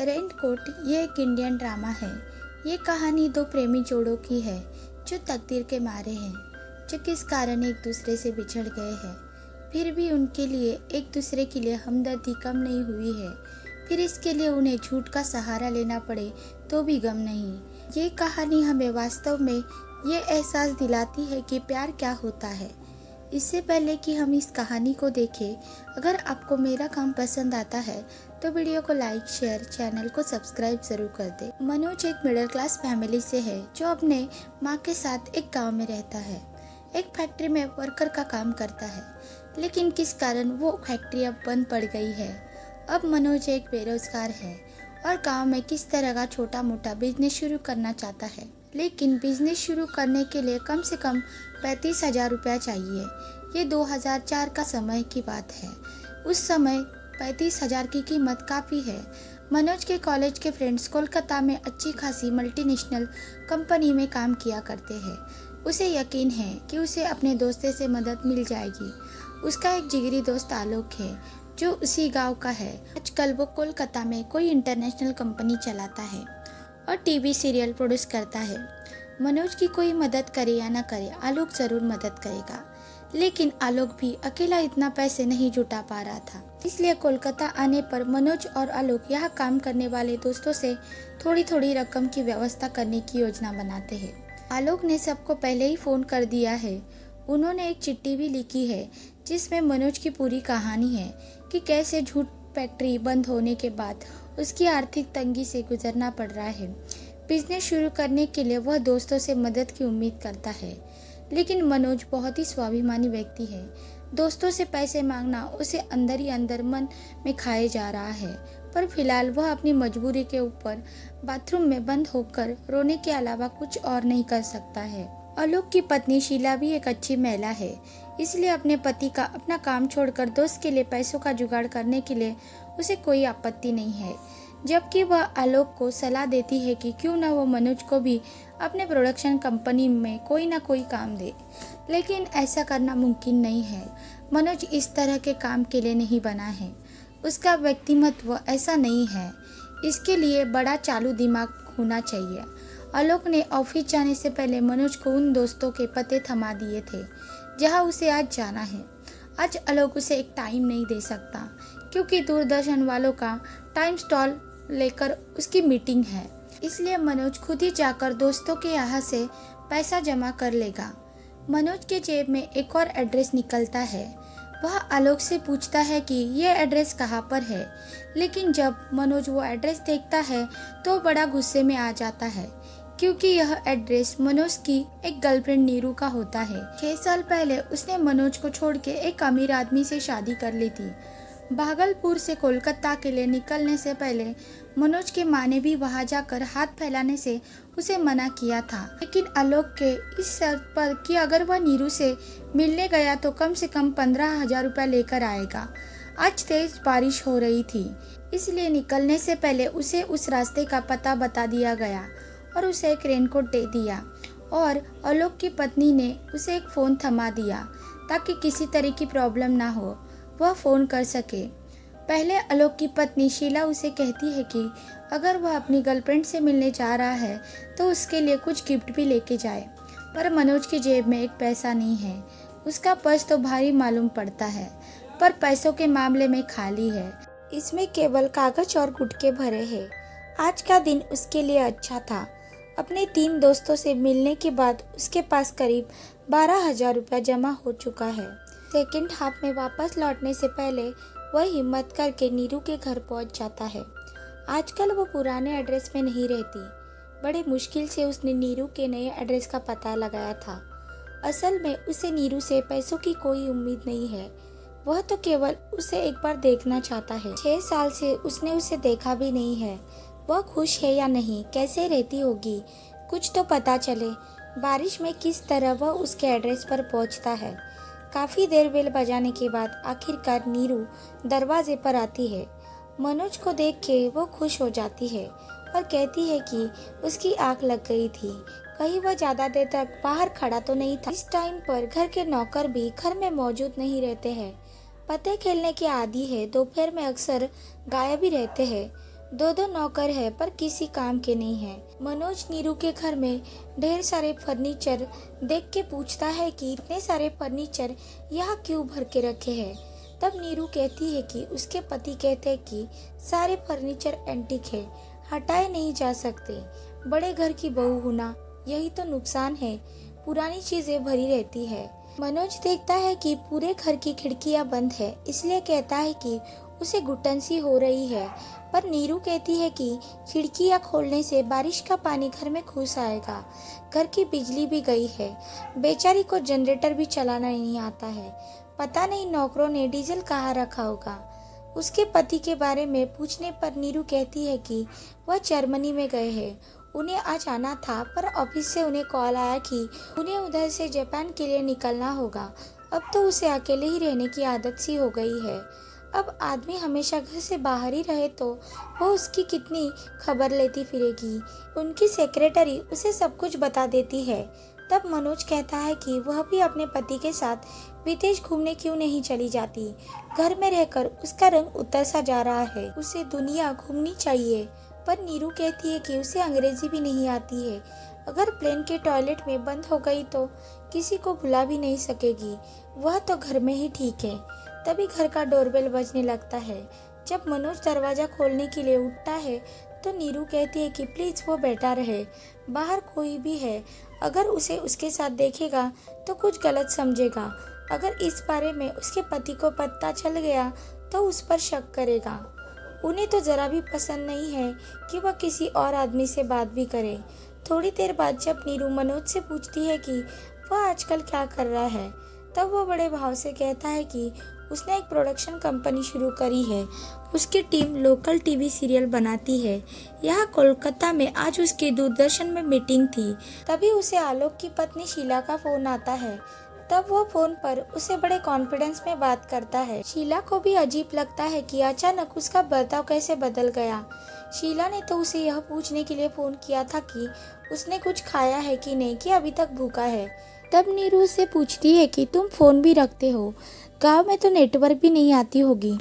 Raincoat ये एक Indian drama है। ये कहानी दो प्रेमी जोड़ों की है जो तकदीर के मारे हैं, जो किस कारण एक दूसरे से बिछड़ गए हैं। फिर भी उनके लिए एक दूसरे के लिए हमदर्दी कम नहीं हुई है। फिर इसके लिए उन्हें झूठ का सहारा लेना पड़े तो भी गम नहीं। ये कहानी हमें वास्तव में ये एहसास दिलाती है कि प्यार क्या होता है। इससे पहले कि हम इस कहानी को देखें, अगर आपको मेरा काम पसंद आता है तो वीडियो को लाइक, शेयर, चैनल को सब्सक्राइब जरूर कर दे। मनोज एक मिडिल क्लास फैमिली से है जो अपने माँ के साथ एक गांव में रहता है। एक फैक्ट्री में वर्कर का काम करता है, लेकिन किस कारण वो फैक्ट्री अब बंद पड़ गई है। अब मनोज एक बेरोजगार है और गांव में किस तरह का छोटा मोटा बिजनेस शुरू करना चाहता है, लेकिन बिजनेस शुरू करने के लिए कम से कम 35,000 रुपया चाहिए। ये 2004 का समय की बात है। उस समय 35,000 की कीमत काफ़ी है। मनोज के कॉलेज के फ्रेंड्स कोलकाता में अच्छी खासी मल्टीनेशनल कंपनी में काम किया करते हैं। उसे यकीन है कि उसे अपने दोस्ते से मदद मिल जाएगी। उसका एक जिगरी दोस्त आलोक है जो उसी गांव का है। आजकल वो कोलकाता में कोई इंटरनेशनल कंपनी चलाता है और टीवी सीरियल प्रोड्यूस करता है। मनोज की कोई मदद करे या ना करे, आलोक जरूर मदद करेगा, लेकिन आलोक भी अकेला इतना पैसे नहीं जुटा पा रहा था। इसलिए कोलकाता आने पर मनोज और आलोक यहाँ काम करने वाले दोस्तों से थोड़ी थोड़ी रकम की व्यवस्था करने की योजना बनाते हैं। आलोक ने सबको पहले ही फोन कर दिया है। उन्होंने एक चिट्ठी भी लिखी है जिसमें मनोज की पूरी कहानी है कि कैसे झूठ फैक्ट्री बंद होने के बाद उसकी आर्थिक तंगी से गुजरना पड़ रहा है। बिजनेस शुरू करने के लिए वह दोस्तों से मदद की उम्मीद करता है, लेकिन मनोज बहुत ही स्वाभिमानी व्यक्ति है। दोस्तों से पैसे मांगना उसे अंदर ही अंदर मन में खाए जा रहा है, पर फिलहाल वह अपनी मजबूरी के ऊपर बाथरूम में बंद होकर रोने के अलावा कुछ और नहीं कर सकता है। आलोक की पत्नी शीला भी एक अच्छी महिला है, इसलिए अपने पति का अपना काम छोड़कर दोस्त के लिए पैसों का जुगाड़ करने के लिए उसे कोई आपत्ति नहीं है। जबकि वह आलोक को सलाह देती है कि क्यों ना वो मनोज को भी अपने प्रोडक्शन कंपनी में कोई ना कोई काम दे, लेकिन ऐसा करना मुमकिन नहीं है। मनोज इस तरह के काम के लिए नहीं बना है। उसका व्यक्तिमत्व ऐसा नहीं है। इसके लिए बड़ा चालू दिमाग होना चाहिए। आलोक ने ऑफिस जाने से पहले मनोज को उन दोस्तों के पते थमा दिए थे जहां उसे आज जाना है। आज आलोक उसे एक टाइम नहीं दे सकता क्योंकि दूरदर्शन वालों का टाइम स्टॉल लेकर उसकी मीटिंग है। इसलिए मनोज खुद ही जाकर दोस्तों के यहाँ से पैसा जमा कर लेगा। मनोज के जेब में एक और एड्रेस निकलता है। वह आलोक से पूछता है कि यह एड्रेस कहाँ पर है, लेकिन जब मनोज वो एड्रेस देखता है तो बड़ा गुस्से में आ जाता है क्योंकि यह एड्रेस मनोज की एक गर्लफ्रेंड नीरू का होता है। 6 साल पहले उसने मनोज को छोड़ के एक अमीर आदमी से शादी कर ली थी। भागलपुर से कोलकाता के लिए निकलने से पहले मनोज के माँ ने भी वहां जाकर हाथ फैलाने से उसे मना किया था, लेकिन आलोक के इस शर्त पर कि अगर वह नीरू से मिलने गया तो कम से कम 15,000 रुपया लेकर आएगा। आज तेज बारिश हो रही थी, इसलिए निकलने से पहले उसे उस रास्ते का पता बता दिया गया और उसे एक रेनकोट दे दिया। और आलोक की पत्नी ने उसे एक फ़ोन थमा दिया ताकि किसी तरह की प्रॉब्लम ना हो, वह फ़ोन कर सके। पहले आलोक की पत्नी शीला उसे कहती है कि अगर वह अपनी गर्लफ्रेंड से मिलने जा रहा है तो उसके लिए कुछ गिफ्ट भी लेके जाए, पर मनोज की जेब में एक पैसा नहीं है। उसका पर्स तो भारी मालूम पड़ता है, पर पैसों के मामले में खाली है। इसमें केवल कागज और गुटके भरे हैं। आज का दिन उसके लिए अच्छा था। अपने 3 दोस्तों से मिलने के बाद उसके पास करीब 12,000 रुपया जमा हो चुका है। सेकेंड हाफ में वापस लौटने से पहले वह हिम्मत करके नीरू के घर पहुंच जाता है। आजकल वो पुराने एड्रेस में नहीं रहती। बड़े मुश्किल से उसने नीरू के नए एड्रेस का पता लगाया था। असल में उसे नीरू से पैसों की कोई उम्मीद नहीं है। वह तो केवल उसे एक बार देखना चाहता है। 6 साल से उसने उसे देखा भी नहीं है। वह खुश है या नहीं, कैसे रहती होगी, कुछ तो पता चले। बारिश में किस तरह वह उसके एड्रेस पर पहुंचता है। काफ़ी देर बेल बजाने के बाद आखिरकार नीरू दरवाजे पर आती है। मनोज को देख के वो खुश हो जाती है और कहती है कि उसकी आँख लग गई थी, कहीं वह ज़्यादा देर तक बाहर खड़ा तो नहीं था। इस टाइम पर घर के नौकर भी घर में मौजूद नहीं रहते हैं। पत्ते खेलने के आदी है, दोपहर में अक्सर गायब ही रहते हैं। दो दो नौकर है पर किसी काम के नहीं है। मनोज नीरू के घर में ढेर सारे फर्नीचर देख के पूछता है कि इतने सारे फर्नीचर यहाँ क्यों भर के रखे हैं। तब नीरू कहती है कि उसके पति कहते हैं कि सारे फर्नीचर एंटीक है, हटाए नहीं जा सकते। बड़े घर की बहू होना यही तो नुकसान है, पुरानी चीजें भरी रहती है। मनोज देखता है कि पूरे घर की खिड़कियां बंद है, इसलिए कहता है कि उसे घुटन सी हो रही है। पर नीरू कहती है कि खिड़कियां खोलने से बारिश का पानी घर में घुस आएगा। घर की बिजली भी गई है, बेचारी को जनरेटर भी चलाना नहीं आता है। पता नहीं नौकरों ने डीजल कहाँ रखा होगा। उसके पति के बारे में पूछने पर नीरू कहती है कि वह जर्मनी में गए हैं, उन्हें आज आना था पर ऑफिस से उन्हें कॉल आया कि उन्हें उधर से जापान के लिए निकलना होगा। अब तो उसे अकेले ही रहने की आदत सी हो गई है। अब आदमी हमेशा घर से बाहर ही रहे तो वो उसकी कितनी खबर लेती फिरेगी। उनकी सेक्रेटरी उसे सब कुछ बता देती है। तब मनोज कहता है कि वह भी अपने पति के साथ विदेश घूमने क्यों नहीं चली जाती। घर में रहकर उसका रंग उतर सा जा रहा है, उसे दुनिया घूमनी चाहिए। पर नीरू कहती है कि उसे अंग्रेजी भी नहीं आती है, अगर प्लेन के टॉयलेट में बंद हो गई तो किसी को बुला भी नहीं सकेगी, वह तो घर में ही ठीक है। तभी घर का डोरबेल बजने लगता है। जब मनोज दरवाजा खोलने के लिए उठता है तो नीरू कहती है कि प्लीज वो बैठा रहे, बाहर कोई भी है, अगर उसे उसके साथ देखेगा तो कुछ गलत समझेगा। अगर इस बारे में उसके पति को पता चल गया तो उस पर शक करेगा। उन्हें तो जरा भी पसंद नहीं है कि वह किसी और आदमी से बात भी करे। थोड़ी देर बाद जब नीरू मनोज से पूछती है कि वह आजकल क्या कर रहा है, तब वो बड़े भाव से कहता है कि उसने एक प्रोडक्शन कंपनी शुरू करी है। उसकी टीम लोकल टीवी सीरियल बनाती है। यहाँ कोलकाता में आज उसकी दूरदर्शन में मीटिंग थी। तभी उसे आलोक की पत्नी शीला का फोन आता है। तब वो फोन पर उसे बड़े कॉन्फिडेंस में बात करता है। शीला को भी अजीब लगता है कि अचानक उसका बर्ताव कैसे बदल गया। शीला ने तो उसे यह पूछने के लिए फोन किया था कि उसने कुछ खाया है कि नहीं, कि अभी तक भूखा है। तब नीरू उससे पूछती है कि तुम फोन भी रखते हो, गांव में तो नेटवर्क भी नहीं आती होगी।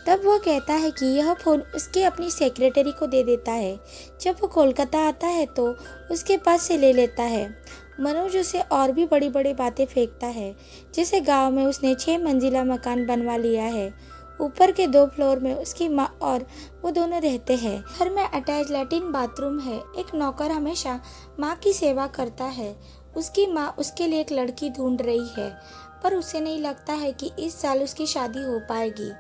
तब वह कहता है कि यह फोन उसके अपनी सेक्रेटरी को दे देता है, जब वो कोलकाता आता है तो उसके पास से ले लेता है। मनोज उसे और भी बड़ी बड़ी बातें फेंकता है, जैसे गांव में उसने 6 मंजिला मकान बनवा लिया है, ऊपर के 2 फ्लोर में उसकी माँ और वो दोनों रहते हैं। घर में अटैच लैट्रिन बाथरूम है। एक नौकर हमेशा माँ की सेवा करता है। उसकी माँ उसके लिए एक लड़की ढूंढ रही है, पर उसे नहीं लगता है कि इस साल उसकी शादी हो पाएगी।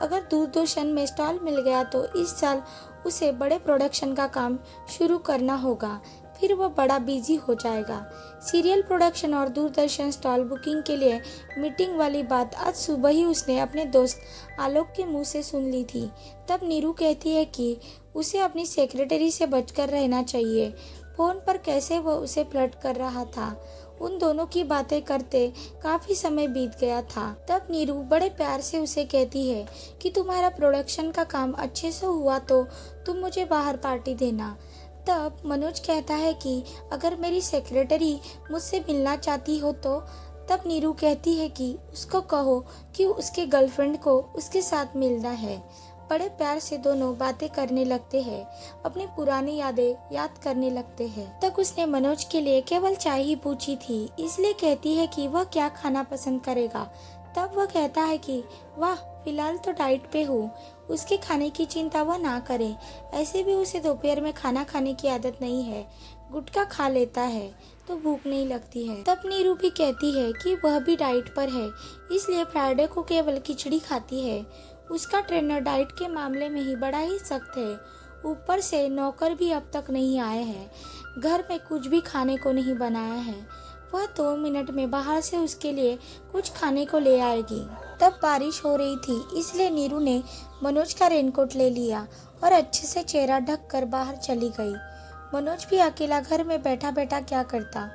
अगर दूरदर्शन में स्टॉल मिल गया तो इस साल उसे बड़े प्रोडक्शन का काम शुरू करना होगा, फिर वह बड़ा बिजी हो जाएगा। सीरियल प्रोडक्शन और दूरदर्शन स्टॉल बुकिंग के लिए मीटिंग वाली बात आज सुबह ही उसने अपने दोस्त आलोक के मुंह से सुन ली थी। तब नीरू कहती है कि उसे अपनी सेक्रेटरी से बचकर रहना चाहिए। फोन पर कैसे वह उसे फ्लर्ट कर रहा था। उन दोनों की बातें करते काफी समय बीत गया था। तब नीरू बड़े प्यार से उसे कहती है कि तुम्हारा प्रोडक्शन का काम अच्छे से हुआ तो तुम मुझे बाहर पार्टी देना। तब मनोज कहता है कि अगर मेरी सेक्रेटरी मुझसे मिलना चाहती हो तो। तब नीरू कहती है कि उसको कहो कि उसके गर्लफ्रेंड को उसके साथ मिलना है। बड़े प्यार से दोनों बातें करने लगते हैं, अपनी पुरानी यादें याद करने लगते हैं। तक उसने मनोज के लिए केवल चाय ही पूछी थी, इसलिए कहती है कि वह क्या खाना पसंद करेगा। तब वह कहता है कि वाह, फिलहाल तो डाइट पे हूँ, उसके खाने की चिंता वह ना करे। ऐसे भी उसे दोपहर में खाना खाने की आदत नहीं है, गुटखा खा लेता है तो भूख नहीं लगती है। तब नीरू भी कहती है कि वह भी डाइट पर है, इसलिए फ्राइडे को केवल खिचड़ी खाती है। उसका ट्रेनर डाइट के मामले में ही बड़ा ही सख्त है। ऊपर से नौकर भी अब तक नहीं आए हैं, घर में कुछ भी खाने को नहीं बनाया है। वह 2 मिनट में बाहर से उसके लिए कुछ खाने को ले आएगी। तब बारिश हो रही थी, इसलिए नीरू ने मनोज का रेनकोट ले लिया और अच्छे से चेहरा ढक कर बाहर चली गई। मनोज भी अकेला घर में बैठा बैठा क्या करता।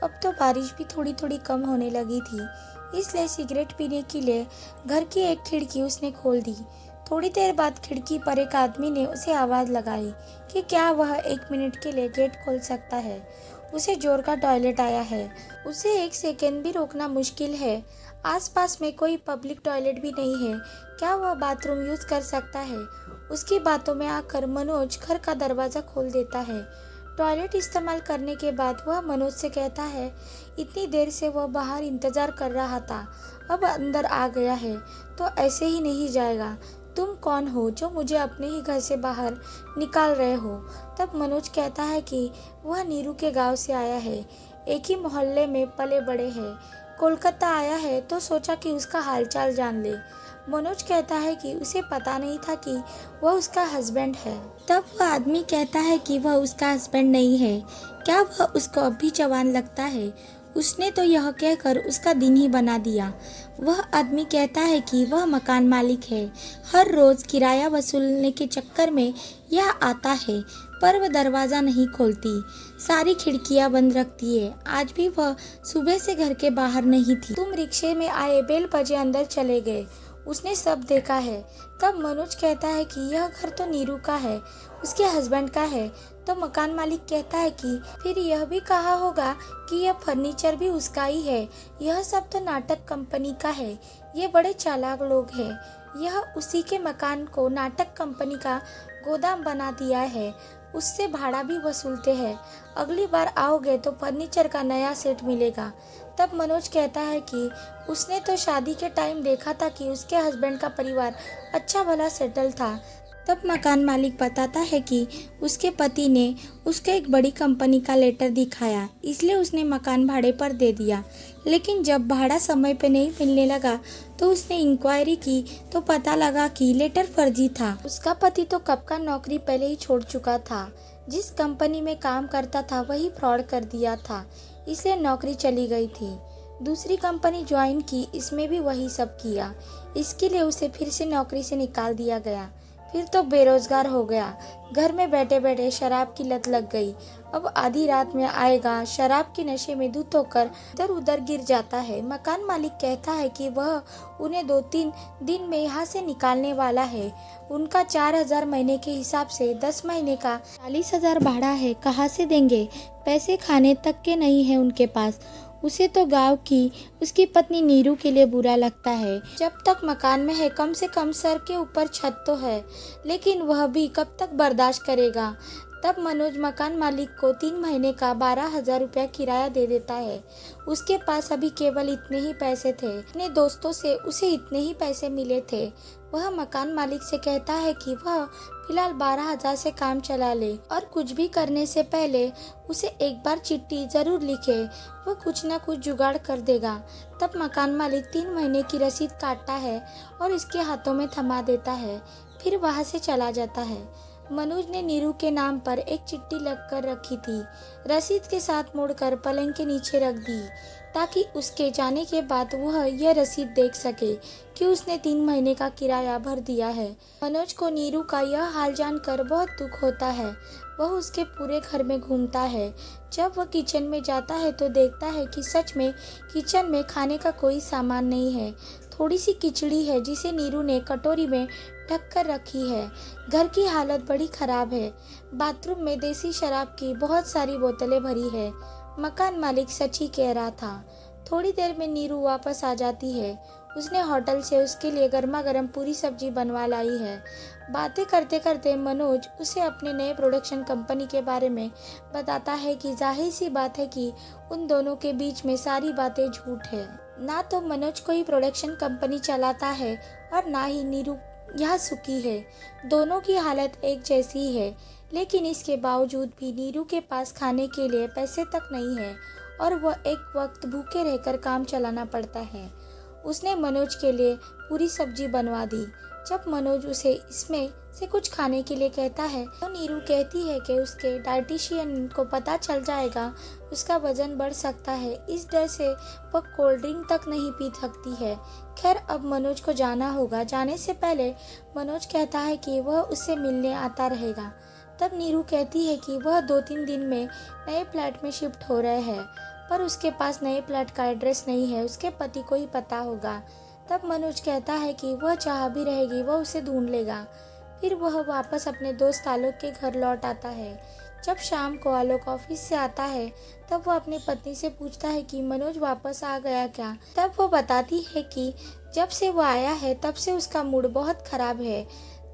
अब तो बारिश भी थोड़ी थोड़ी कम होने लगी थी, इसलिए सिगरेट पीने के लिए घर की एक खिड़की उसने खोल दी। थोड़ी देर बाद खिड़की पर एक आदमी ने उसे आवाज़ लगाई कि क्या वह 1 मिनट के लिए गेट खोल सकता है। उसे जोर का टॉयलेट आया है, उसे 1 सेकेंड भी रोकना मुश्किल है। आसपास में कोई पब्लिक टॉयलेट भी नहीं है, क्या वह बाथरूम यूज़ कर सकता है। उसकी बातों में आकर मनोज घर का दरवाज़ा खोल देता है। टॉयलेट इस्तेमाल करने के बाद वह मनोज से कहता है, इतनी देर से वह बाहर इंतज़ार कर रहा था, अब अंदर आ गया है तो ऐसे ही नहीं जाएगा। तुम कौन हो जो मुझे अपने ही घर से बाहर निकाल रहे हो? तब मनोज कहता है कि वह नीरू के गांव से आया है, एक ही मोहल्ले में पले बड़े हैं। कोलकाता आया है तो सोचा कि उसका हालचाल जान ले। मनोज कहता है कि उसे पता नहीं था कि वह उसका हस्बैंड है। तब वह आदमी कहता है कि वह उसका हस्बैंड नहीं है, क्या वह उसको अब भी जवान लगता है? उसने तो यह कहकर उसका दिन ही बना दिया। वह आदमी कहता है कि वह मकान मालिक है, हर रोज किराया वसूलने के चक्कर में यह आता है, पर वह दरवाज़ा नहीं खोलती, सारी खिड़कियां बंद रखती है। आज भी वह सुबह से घर के बाहर नहीं थी। तुम रिक्शे में आए, बेल बजे अंदर चले गए, उसने सब देखा है। तब मनोज कहता है कि यह घर तो नीरू का है, उसके हस्बैंड का है। तो मकान मालिक कहता है कि फिर यह भी कहा होगा कि यह फर्नीचर भी उसका ही है, यह सब तो नाटक कंपनी का है। ये बड़े चालाक लोग हैं, यह उसी के मकान को नाटक कंपनी का गोदाम बना दिया है, उससे भाड़ा भी वसूलते हैं। अगली बार आओगे तो फर्नीचर का नया सेट मिलेगा। तब मनोज कहता है कि उसने तो शादी के टाइम देखा था कि उसके हस्बैंड का परिवार अच्छा भला सेटल था। तब मकान मालिक बताता है कि उसके पति ने उसके एक बड़ी कंपनी का लेटर दिखाया, इसलिए उसने मकान भाड़े पर दे दिया। लेकिन जब भाड़ा समय पे नहीं मिलने लगा तो उसने इंक्वायरी की तो पता लगा कि लेटर फर्जी था। उसका पति तो कब का नौकरी पहले ही छोड़ चुका था, जिस कंपनी में काम करता था वही फ्रॉड कर दिया था, इसलिए नौकरी चली गई थी। दूसरी कंपनी ज्वाइन की, इसमें भी वही सब किया, इसके लिए उसे फिर से नौकरी से निकाल दिया गया। फिर तो बेरोजगार हो गया, घर में बैठे बैठे शराब की लत लग गई। अब आधी रात में आएगा, शराब के नशे में धुत होकर इधर उधर गिर जाता है। मकान मालिक कहता है कि वह उन्हें 2-3 दिन में यहाँ से निकालने वाला है। उनका 4,000 महीने के हिसाब से 10 महीने का 40,000 भाड़ा है, कहाँ से देंगे? पैसे खाने तक के नहीं है उनके पास। उसे तो गांव की उसकी पत्नी नीरू के लिए बुरा लगता है। जब तक मकान में है कम से कम सर के ऊपर छत तो है, लेकिन वह भी कब तक बर्दाश्त करेगा। तब मनोज मकान मालिक को 3 महीने का 12,000 रुपया किराया दे देता है। उसके पास अभी केवल इतने ही पैसे थे, अपने दोस्तों से उसे इतने ही पैसे मिले थे। वह मकान मालिक से कहता है कि वह फिलहाल 12,000 से काम चला ले और कुछ भी करने से पहले उसे एक बार चिट्ठी जरूर लिखे, वह कुछ न कुछ जुगाड़ कर देगा। तब मकान मालिक 3 महीने की रसीद काटता है और इसके हाथों में थमा देता है, फिर वहां से चला जाता है। मनोज ने नीरू के नाम पर एक चिट्ठी लग कर रखी थी, रसीद के साथ मोड़कर पलंग के नीचे रख दी, ताकि उसके जाने के बाद वह यह रसीद देख सके कि उसने 3 महीने का किराया भर दिया है। मनोज को नीरू का यह हाल जानकर बहुत दुख होता है। वह उसके पूरे घर में घूमता है। जब वह किचन में जाता है तो देखता है कि सच में किचन में खाने का कोई सामान नहीं है। थोड़ी सी खिचड़ी है जिसे नीरू ने कटोरी में ढक कर रखी है। घर की हालत बड़ी खराब है। बाथरूम में देसी शराब की बहुत सारी बोतलें भरी है। मकान मालिक सच ही कह रहा था। थोड़ी देर में नीरू वापस आ जाती है। उसने होटल से उसके लिए गर्मा गर्म पूरी सब्जी बनवा लाई है। बातें करते करते मनोज उसे अपने नए प्रोडक्शन कंपनी के बारे में बताता है कि जाहिर सी बात है कि उन दोनों के बीच में सारी बातें झूठ है। ना तो मनोज कोई प्रोडक्शन कंपनी चलाता है और ना ही नीरू यहाँ सुखी है। दोनों की हालत एक जैसी ही है, लेकिन इसके बावजूद भी नीरू के पास खाने के लिए पैसे तक नहीं है और वह एक वक्त भूखे रहकर काम चलाना पड़ता है। उसने मनोज के लिए पूरी सब्जी बनवा दी। जब मनोज उसे इसमें से कुछ खाने के लिए कहता है तो नीरू कहती है कि उसके डाइटिशियन को पता चल जाएगा, उसका वजन बढ़ सकता है। इस डर से वह कोल्ड ड्रिंक तक नहीं पी सकती है। खैर, अब मनोज को जाना होगा। जाने से पहले मनोज कहता है कि वह उससे मिलने आता रहेगा। तब नीरू कहती है कि वह 2-3 दिन में नए फ्लैट में शिफ्ट हो रहे हैं, पर उसके पास नए फ्लैट का एड्रेस नहीं है, उसके पति को ही पता होगा। तब मनोज कहता है कि वह जहाँ भी रहेगी वह उसे ढूंढ लेगा। फिर वह वापस अपने दोस्त आलोक के घर लौट आता है। जब शाम को आलोक ऑफिस से आता है तब वह अपनी पत्नी से पूछता है कि मनोज वापस आ गया क्या। तब वो बताती है कि जब से वो आया है तब से उसका मूड बहुत खराब है।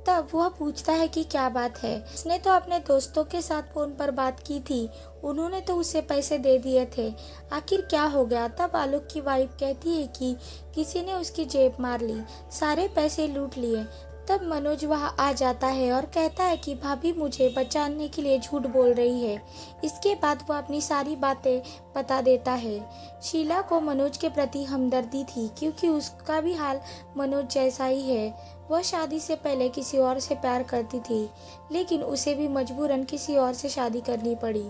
तब वह पूछता है कि क्या बात है। उसने तो अपने दोस्तों के साथ फोन पर बात की थी, उन्होंने तो उसे पैसे दे दिए थे, आखिर क्या हो गया। तब आलोक की वाइफ कहती है कि किसी ने उसकी जेब मार ली, सारे पैसे लूट लिए। तब मनोज वहां आ जाता है और कहता है कि भाभी मुझे बचाने के लिए झूठ बोल रही है। इसके बाद वह अपनी सारी बातें बता देता है। शीला को मनोज के प्रति हमदर्दी थी, क्योंकि उसका भी हाल मनोज जैसा ही है। वह शादी से पहले किसी और से प्यार करती थी, लेकिन उसे भी मजबूरन किसी और से शादी करनी पड़ी।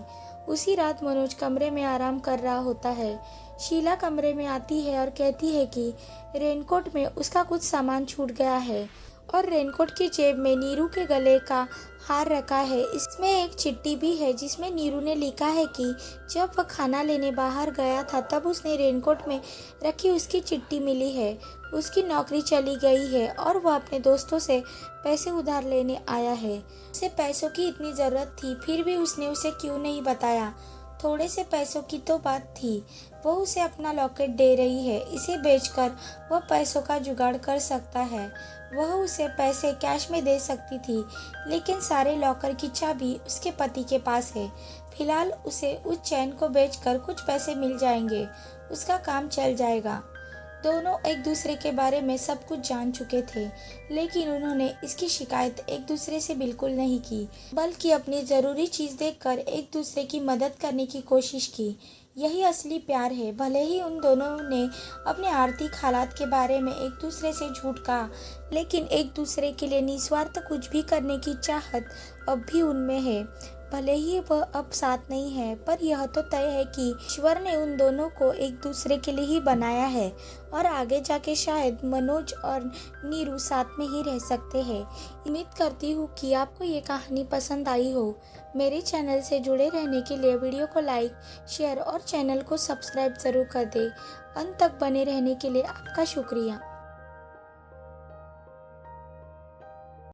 उसी रात मनोज कमरे में आराम कर रहा होता है। शीला कमरे में आती है और कहती है कि रेनकोट में उसका कुछ सामान छूट गया है और रेनकोट की जेब में नीरू के गले का हार रखा है। इसमें एक चिट्ठी भी है जिसमें नीरू ने लिखा है कि जब वह खाना लेने बाहर गया था तब उसने रेनकोट में रखी उसकी चिट्ठी मिली है। उसकी नौकरी चली गई है और वह अपने दोस्तों से पैसे उधार लेने आया है। उसे पैसों की इतनी ज़रूरत थी, फिर भी उसने उसे क्यों नहीं बताया। थोड़े से पैसों की तो बात थी, वो उसे अपना लॉकेट दे रही है, इसे बेचकर वह पैसों का जुगाड़ कर सकता है। वह उसे पैसे कैश में दे सकती थी, लेकिन सारे लॉकर की चाबी उसके पति के पास है। फिलहाल उसे उस चैन को बेचकर कुछ पैसे मिल जाएंगे, उसका काम चल जाएगा। दोनों एक दूसरे के बारे में सब कुछ जान चुके थे, लेकिन उन्होंने इसकी शिकायत एक दूसरे से बिल्कुल नहीं की, बल्कि अपनी ज़रूरी चीज़ देखकर एक दूसरे की मदद करने की कोशिश की। यही असली प्यार है। भले ही उन दोनों ने अपने आर्थिक हालात के बारे में एक दूसरे से झूठ कहा, लेकिन एक दूसरे के लिए निस्वार्थ कुछ भी करने की चाहत अब भी उनमें है। भले ही वह अब साथ नहीं है, पर यह तो तय है कि ईश्वर ने उन दोनों को एक दूसरे के लिए ही बनाया है और आगे जाके शायद मनोज और नीरू साथ में ही रह सकते हैं। उम्मीद करती हूँ कि आपको ये कहानी पसंद आई हो। मेरे चैनल से जुड़े रहने के लिए वीडियो को लाइक, शेयर और चैनल को सब्सक्राइब ज़रूर कर दें। अंत तक बने रहने के लिए आपका शुक्रिया।